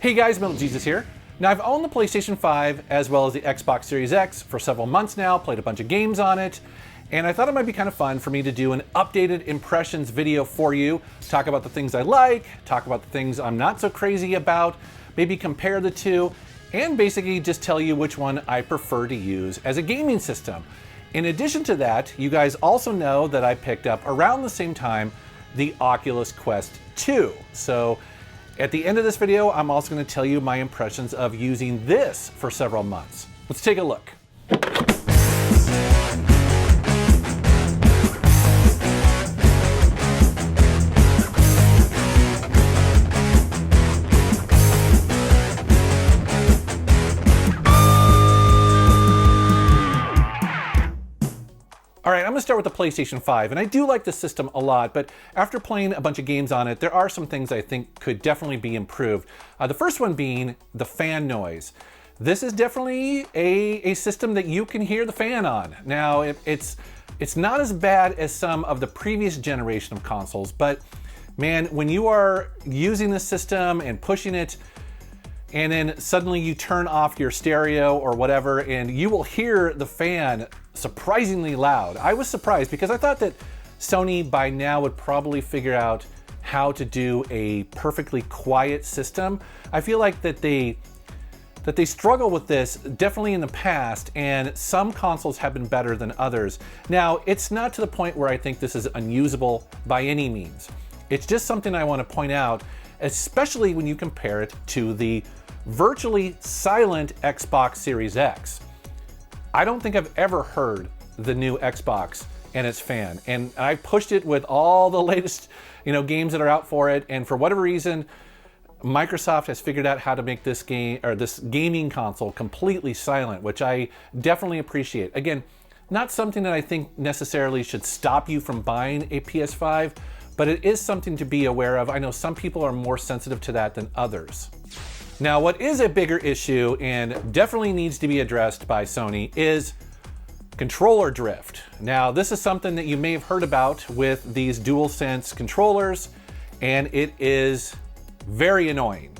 Hey guys, MetalJesus here. Now I've owned the PlayStation 5 as well as the Xbox Series X for several months now, played a bunch of games on it, and I thought it might be kind of fun for me to do an updated impressions video for you, talk about the things I like, talk about the things I'm not so crazy about, maybe compare the two, and basically just tell you which one I prefer to use as a gaming system. In addition to that, you guys also know that I picked up around the same time the Oculus Quest 2. So at the end of this video, I'm also going to tell you my impressions of using this for several months. Let's take a look. All right, I'm gonna start with the PlayStation 5, and I do like the system a lot, but after playing a bunch of games on it, there are some things I think could definitely be improved. The first one being the fan noise. This is definitely a system that you can hear the fan on. Now, it's not as bad as some of the previous generation of consoles, but man, when you are using the system and pushing it, and then suddenly you turn off your stereo or whatever, and you will hear the fan surprisingly loud. I was surprised because I thought that Sony by now would probably figure out how to do a perfectly quiet system. I feel like that they struggle with this definitely in the past, and some consoles have been better than others. Now, it's not to the point where I think this is unusable by any means. It's just something I want to point out, especially when you compare it to the virtually silent Xbox Series X. I don't think I've ever heard the new Xbox and its fan, and I pushed it with all the latest, games that are out for it, and for whatever reason, Microsoft has figured out how to make this gaming console completely silent, which I definitely appreciate. Again, not something that I think necessarily should stop you from buying a PS5, but it is something to be aware of. I know some people are more sensitive to that than others. Now, what is a bigger issue and definitely needs to be addressed by Sony is controller drift. Now, this is something that you may have heard about with these DualSense controllers, and it is very annoying.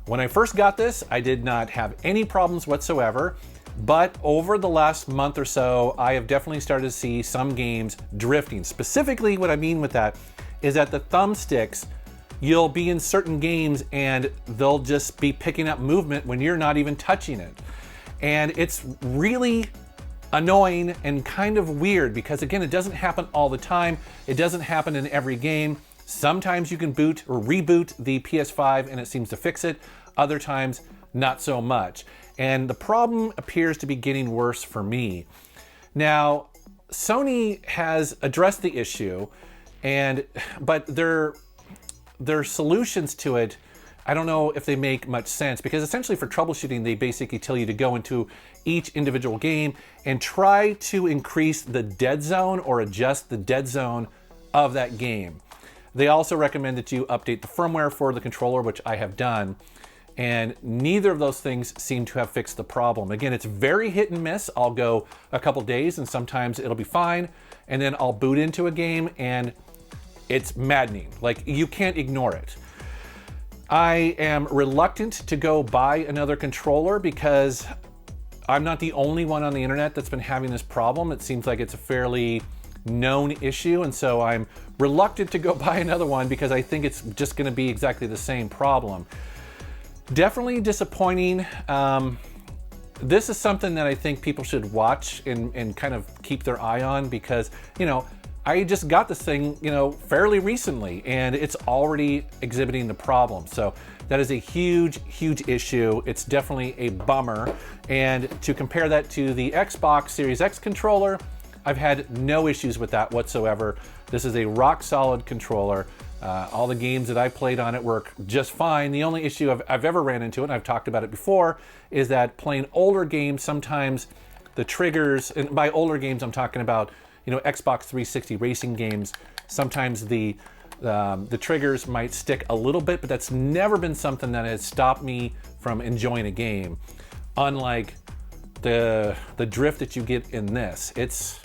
When I first got this, I did not have any problems whatsoever, but over the last month or so, I have definitely started to see some games drifting. Specifically, what I mean with that is that the thumbsticks, you'll be in certain games and they'll just be picking up movement when you're not even touching it. And it's really annoying and kind of weird because, again, it doesn't happen all the time. It doesn't happen in every game. Sometimes you can boot or reboot the PS5 and it seems to fix it. Other times, not so much. And the problem appears to be getting worse for me. Now, Sony has addressed the issue, but their solutions to it, I don't know if they make much sense, because essentially for troubleshooting, they basically tell you to go into each individual game and try to increase the dead zone or adjust the dead zone of that game. They also recommend that you update the firmware for the controller, which I have done, and neither of those things seem to have fixed the problem. Again, it's very hit and miss. I'll go a couple days and sometimes it'll be fine, and then I'll boot into a game and it's maddening. Like, you can't ignore it. I am reluctant to go buy another controller because I'm not the only one on the internet that's been having this problem. It seems like it's a fairly known issue, and so I'm reluctant to go buy another one because I think it's just gonna be exactly the same problem. Definitely disappointing. This is something that I think people should watch and kind of keep their eye on because, I just got this thing, fairly recently, and it's already exhibiting the problem. So that is a huge, huge issue. It's definitely a bummer. And to compare that to the Xbox Series X controller, I've had no issues with that whatsoever. This is a rock solid controller. All the games that I played on it work just fine. The only issue I've ever ran into, and I've talked about it before, is that playing older games, sometimes the triggers, and by older games I'm talking about Xbox 360 racing games, sometimes the triggers might stick a little bit, but that's never been something that has stopped me from enjoying a game. Unlike the drift that you get in this. It's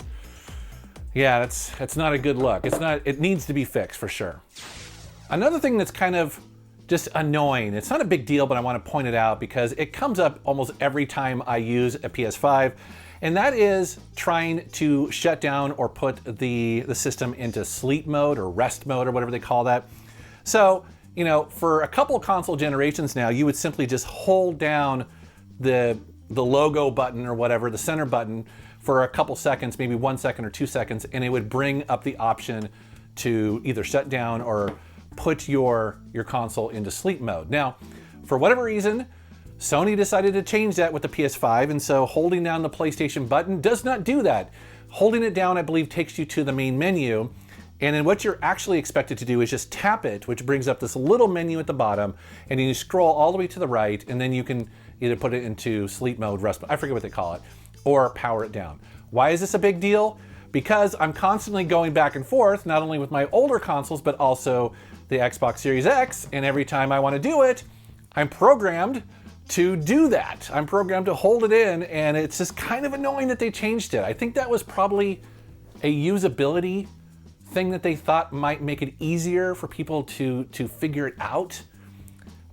not a good look. It needs to be fixed for sure. Another thing that's kind of just annoying. It's not a big deal, but I want to point it out because it comes up almost every time I use a PS5, and that is trying to shut down or put the system into sleep mode or rest mode or whatever they call that. So, you know, for a couple console generations now, you would simply just hold down the logo button or whatever, the center button, for a couple seconds, maybe 1 second or 2 seconds, and it would bring up the option to either shut down or put your console into sleep mode. Now, for whatever reason, Sony decided to change that with the PS5, and so holding down the PlayStation button does not do that. Holding it down, I believe, takes you to the main menu, and then what you're actually expected to do is just tap it, which brings up this little menu at the bottom, and then you scroll all the way to the right, and then you can either put it into sleep mode, rest mode, I forget what they call it, or power it down. Why is this a big deal? Because I'm constantly going back and forth, not only with my older consoles, but also the Xbox Series X, and every time I want to do it, I'm programmed to do that. I'm programmed to hold it in, and it's just kind of annoying that they changed it. I think that was probably a usability thing that they thought might make it easier for people to figure it out,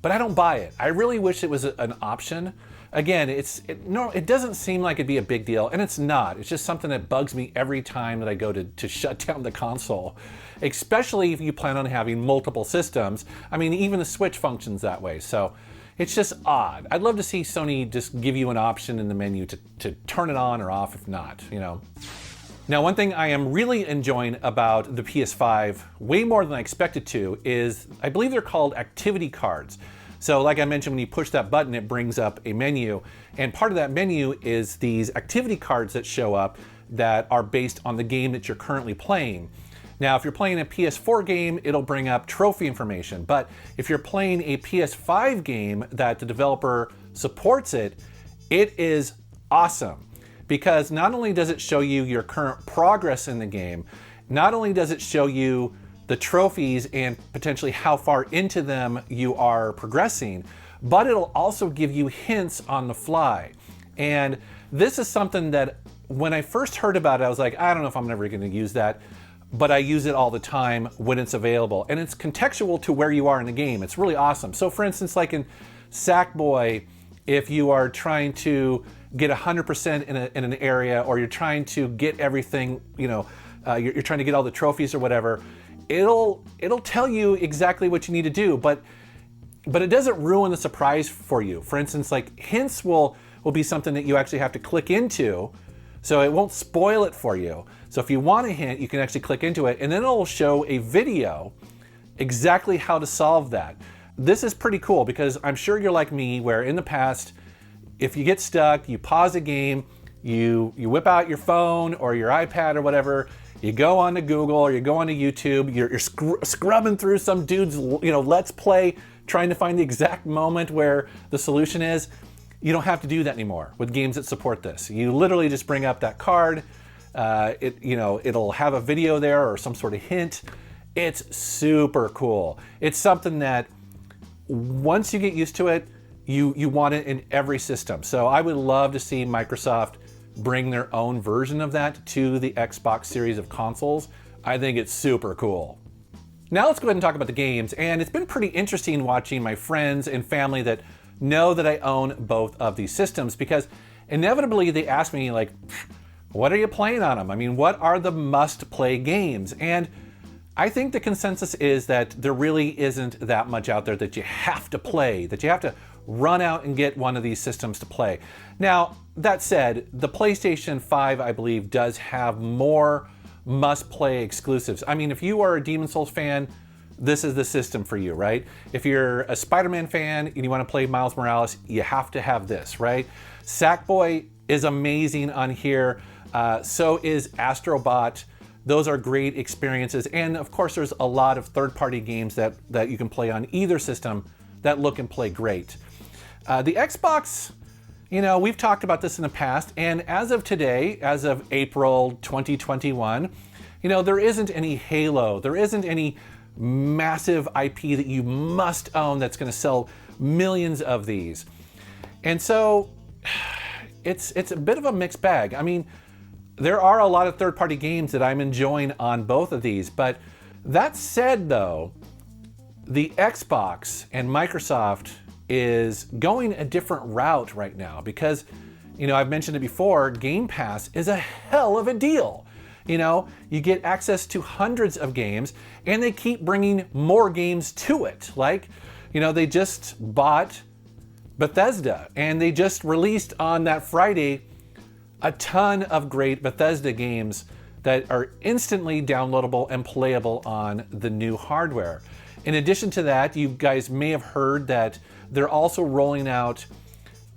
but I don't buy it. I really wish it was an option. Again, it doesn't seem like it'd be a big deal, and it's not. It's just something that bugs me every time that I go to shut down the console, especially if you plan on having multiple systems. I mean, even the Switch functions that way, so it's just odd. I'd love to see Sony just give you an option in the menu to turn it on or off if not, you know. Now, one thing I am really enjoying about the PS5, way more than I expected to, is I believe they're called activity cards. So like I mentioned, when you push that button, it brings up a menu, and part of that menu is these activity cards that show up that are based on the game that you're currently playing. Now, if you're playing a PS4 game, it'll bring up trophy information, but if you're playing a PS5 game that the developer supports it is awesome, because not only does it show you your current progress in the game, not only does it show you the trophies and potentially how far into them you are progressing, but it'll also give you hints on the fly. And this is something that when I first heard about it, I was like, I don't know if I'm ever going to use that, but I use it all the time when it's available. And it's contextual to where you are in the game. It's really awesome. So for instance, like in Sackboy, if you are trying to get 100% in an area, or you're trying to get everything, you know, you're trying to get all the trophies or whatever, it'll tell you exactly what you need to do, but it doesn't ruin the surprise for you. For instance, like hints will be something that you actually have to click into, so it won't spoil it for you. So if you want a hint, you can actually click into it, and then it'll show a video exactly how to solve that. This is pretty cool, because I'm sure you're like me, where in the past, if you get stuck, you pause a game, you whip out your phone or your iPad or whatever, you go on to Google or you go on to YouTube, you're scrubbing through some dude's, you know, Let's Play, trying to find the exact moment where the solution is. You don't have to do that anymore with games that support this. You literally just bring up that card, it'll have a video there or some sort of hint. It's super cool. It's something that once you get used to it, you want it in every system. So I would love to see Microsoft bring their own version of that to the Xbox series of consoles. I think it's super cool. Now let's go ahead and talk about the games, and it's been pretty interesting watching my friends and family that know that I own both of these systems, because inevitably they ask me, like, what are you playing on them? I mean, what are the must-play games? And I think the consensus is that there really isn't that much out there that you have to play, that you have to run out and get one of these systems to play. Now, that said, the PlayStation 5, I believe, does have more must-play exclusives. I mean, if you are a Demon's Souls fan, this is the system for you, right? If you're a Spider-Man fan and you want to play Miles Morales, you have to have this, right? Sackboy is amazing on here. So is Astrobot. Those are great experiences. And of course, there's a lot of third-party games that you can play on either system that look and play great. The Xbox, you know, we've talked about this in the past, and as of today, as of April 2021, you know, there isn't any Halo, there isn't any massive IP that you must own that's going to sell millions of these. And so it's a bit of a mixed bag. I mean, there are a lot of third-party games that I'm enjoying on both of these, but that said though, the Xbox and Microsoft is going a different route right now because, you know, I've mentioned it before, Game Pass is a hell of a deal. You know, you get access to hundreds of games and they keep bringing more games to it. Like, you know, they just bought Bethesda and they just released on that Friday a ton of great Bethesda games that are instantly downloadable and playable on the new hardware. In addition to that, you guys may have heard that they're also rolling out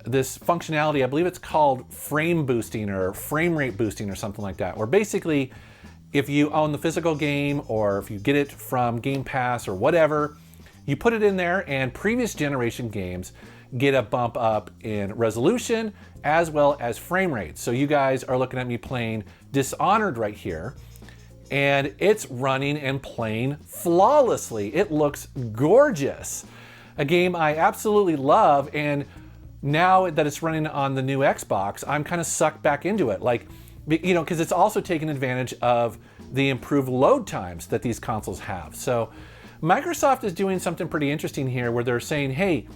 this functionality, I believe it's called frame boosting or frame rate boosting or something like that, where basically if you own the physical game or if you get it from Game Pass or whatever, you put it in there and previous generation games get a bump up in resolution as well as frame rate. So you guys are looking at me playing Dishonored right here, and it's running and playing flawlessly. It looks gorgeous. A game I absolutely love, and now that it's running on the new Xbox, I'm kind of sucked back into it. Like, you know, because it's also taking advantage of the improved load times that these consoles have. So Microsoft is doing something pretty interesting here where they're saying, hey,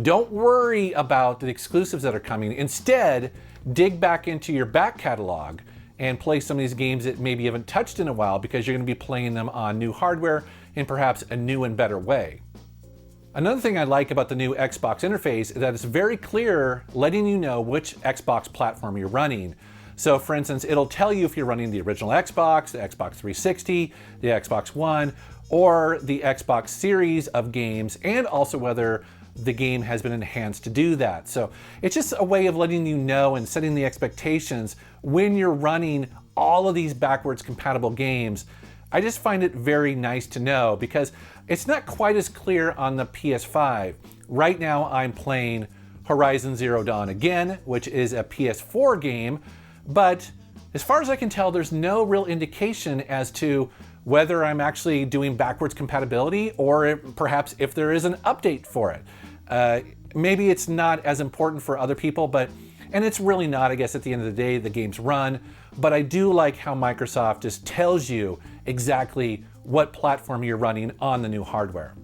don't worry about the exclusives that are coming. Instead, dig back into your back catalog and play some of these games that maybe you haven't touched in a while because you're going to be playing them on new hardware in perhaps a new and better way. Another thing I like about the new Xbox interface is that it's very clear, letting you know which Xbox platform you're running. So for instance, it'll tell you if you're running the original Xbox, the Xbox 360, the Xbox One, or the Xbox series of games, and also whether the game has been enhanced to do that. So it's just a way of letting you know and setting the expectations when you're running all of these backwards compatible games. I just find it very nice to know because it's not quite as clear on the PS5. Right now I'm playing Horizon Zero Dawn again, which is a PS4 game, but as far as I can tell, there's no real indication as to whether I'm actually doing backwards compatibility or perhaps if there is an update for it. Maybe it's not as important for other people, and it's really not, I guess, at the end of the day, the games run, but I do like how Microsoft just tells you exactly what platform you're running on the new hardware.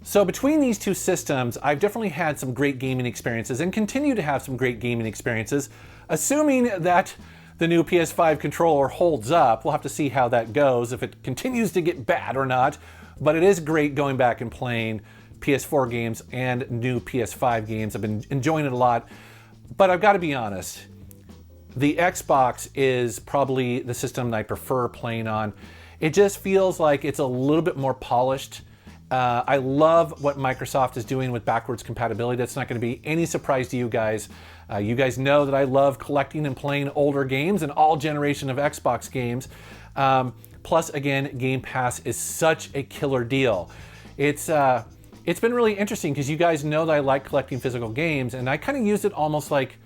So between these two systems, I've definitely had some great gaming experiences and continue to have some great gaming experiences, assuming that the new PS5 controller holds up. We'll have to see how that goes, if it continues to get bad or not, but it is great going back and playing PS4 games and new PS5 games. I've been enjoying it a lot, but I've got to be honest, the Xbox is probably the system that I prefer playing on. It just feels like it's a little bit more polished. I love what Microsoft is doing with backwards compatibility. That's not going to be any surprise to you guys. You guys know that I love collecting and playing older games and all generation of Xbox games. Plus, again, Game Pass is such a killer deal. It's been really interesting because you guys know that I like collecting physical games, and I kind of use it almost like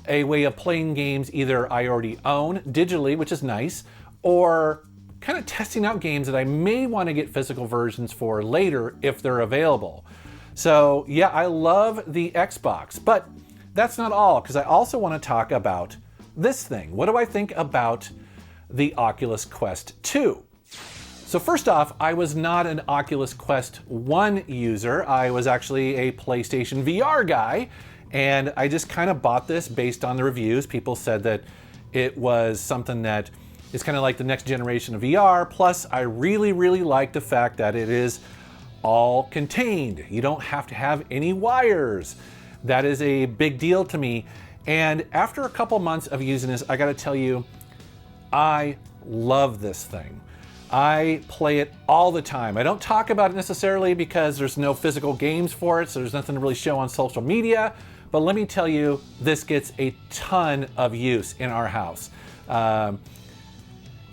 a way of playing games either I already own digitally, which is nice, or kind of testing out games that I may want to get physical versions for later if they're available. So yeah, I love the Xbox, but that's not all, because I also want to talk about this thing. What do I think about the Oculus Quest 2? So first off, I was not an Oculus Quest 1 user. I was actually a PlayStation VR guy, and I just kind of bought this based on the reviews. People said that it was something that is kind of like the next generation of VR. Plus, I really, really like the fact that it is all contained. You don't have to have any wires. That is a big deal to me. And after a couple months of using this, I gotta tell you, I love this thing. I play it all the time. I don't talk about it necessarily because there's no physical games for it, so there's nothing to really show on social media. But let me tell you, this gets a ton of use in our house.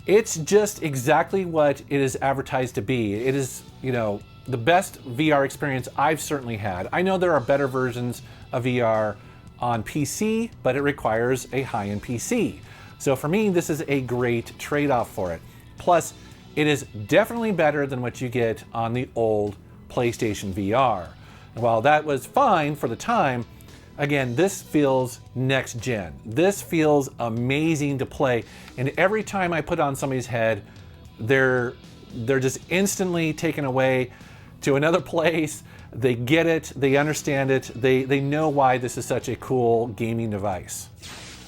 It's just exactly what it is advertised to be. It is, the best VR experience I've certainly had. I know there are better versions of VR on PC, but it requires a high-end PC. So for me, this is a great trade-off for it. Plus, it is definitely better than what you get on the old PlayStation VR. And while that was fine for the time, again, this feels next gen. This feels amazing to play. And every time I put on somebody's head, they're just instantly taken away to another place. They get it, they understand it, they know why this is such a cool gaming device.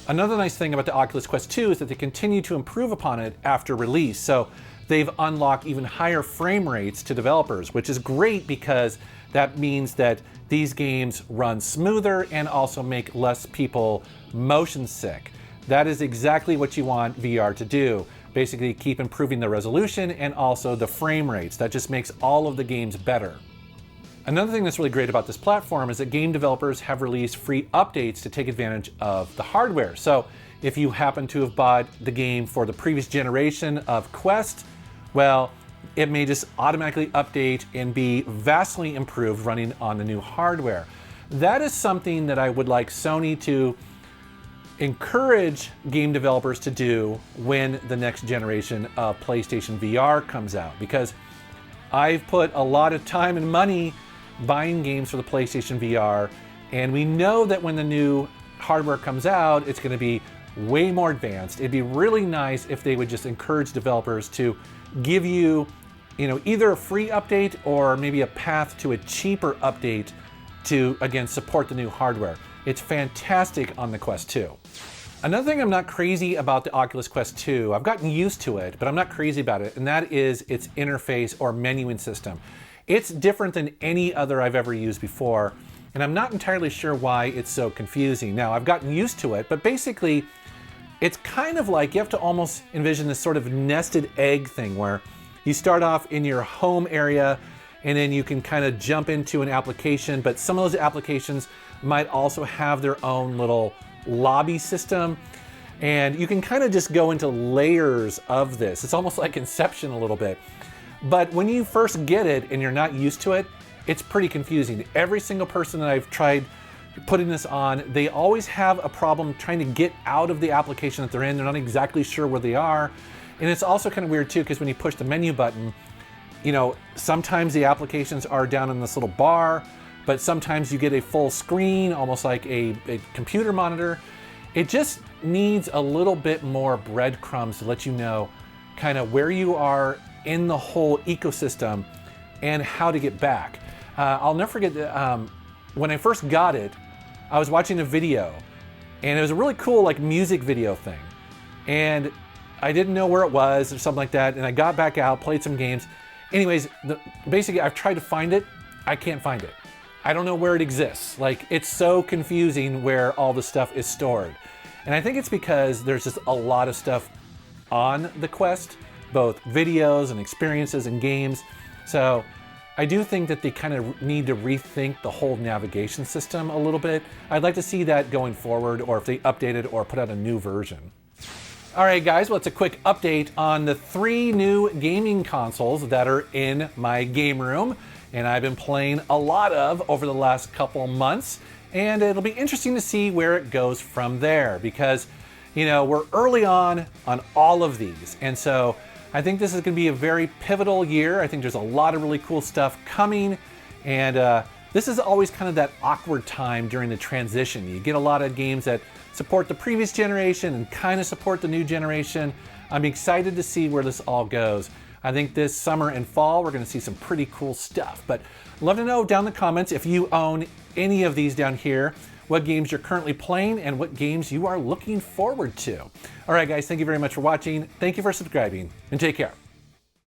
Another nice thing about the Oculus Quest 2 is that they continue to improve upon it after release. So they've unlocked even higher frame rates to developers, which is great because that means that these games run smoother and also make less people motion sick. That is exactly what you want VR to do. Basically keep improving the resolution and also the frame rates. That just makes all of the games better. Another thing that's really great about this platform is that game developers have released free updates to take advantage of the hardware. So if you happen to have bought the game for the previous generation of Quest, well, it may just automatically update and be vastly improved running on the new hardware. That is something that I would like Sony to encourage game developers to do when the next generation of PlayStation VR comes out, because I've put a lot of time and money buying games for the PlayStation VR, and we know that when the new hardware comes out, it's going to be way more advanced. It'd be really nice if they would just encourage developers to give you, either a free update or maybe a path to a cheaper update to, again, support the new hardware. It's fantastic on the Quest 2. Another thing I'm not crazy about the Oculus Quest 2, I've gotten used to it, but I'm not crazy about it, and that is its interface or menuing system. It's different than any other I've ever used before, and I'm not entirely sure why it's so confusing. Now, I've gotten used to it, but basically, it's kind of like you have to almost envision this sort of nested egg thing where you start off in your home area and then you can kind of jump into an application, but some of those applications might also have their own little lobby system, and you can kind of just go into layers of this. It's almost like Inception a little bit. But when you first get it and you're not used to it, it's pretty confusing. Every single person that I've tried putting this on, they always have a problem trying to get out of the application that they're in. They're not exactly sure where they are. And it's also kind of weird too, because when you push the menu button, sometimes the applications are down in this little bar, but sometimes you get a full screen, almost like a computer monitor. It just needs a little bit more breadcrumbs to let you know kind of where you are in the whole ecosystem and how to get back. I'll never forget when I first got it, I was watching a video and it was a really cool like music video thing. And I didn't know where it was or something like that. And I got back out, played some games. Anyways, basically I've tried to find it. I can't find it. I don't know where it exists. Like, it's so confusing where all the stuff is stored. And I think it's because there's just a lot of stuff on the Quest, both videos and experiences and games. So I do think that they kind of need to rethink the whole navigation system a little bit. I'd like to see that going forward, or if they update it or put out a new version. All right, guys, well, it's a quick update on the 3 new gaming consoles that are in my game room, and I've been playing a lot of over the last couple months, and it'll be interesting to see where it goes from there, because, we're early on all of these, and so I think this is going to be a very pivotal year. I think there's a lot of really cool stuff coming, and this is always kind of that awkward time during the transition. You get a lot of games that support the previous generation and kind of support the new generation. I'm excited to see where this all goes. I think this summer and fall, we're going to see some pretty cool stuff. But love to know down in the comments if you own any of these down here, what games you're currently playing, and what games you are looking forward to. All right, guys, thank you very much for watching. Thank you for subscribing, and take care.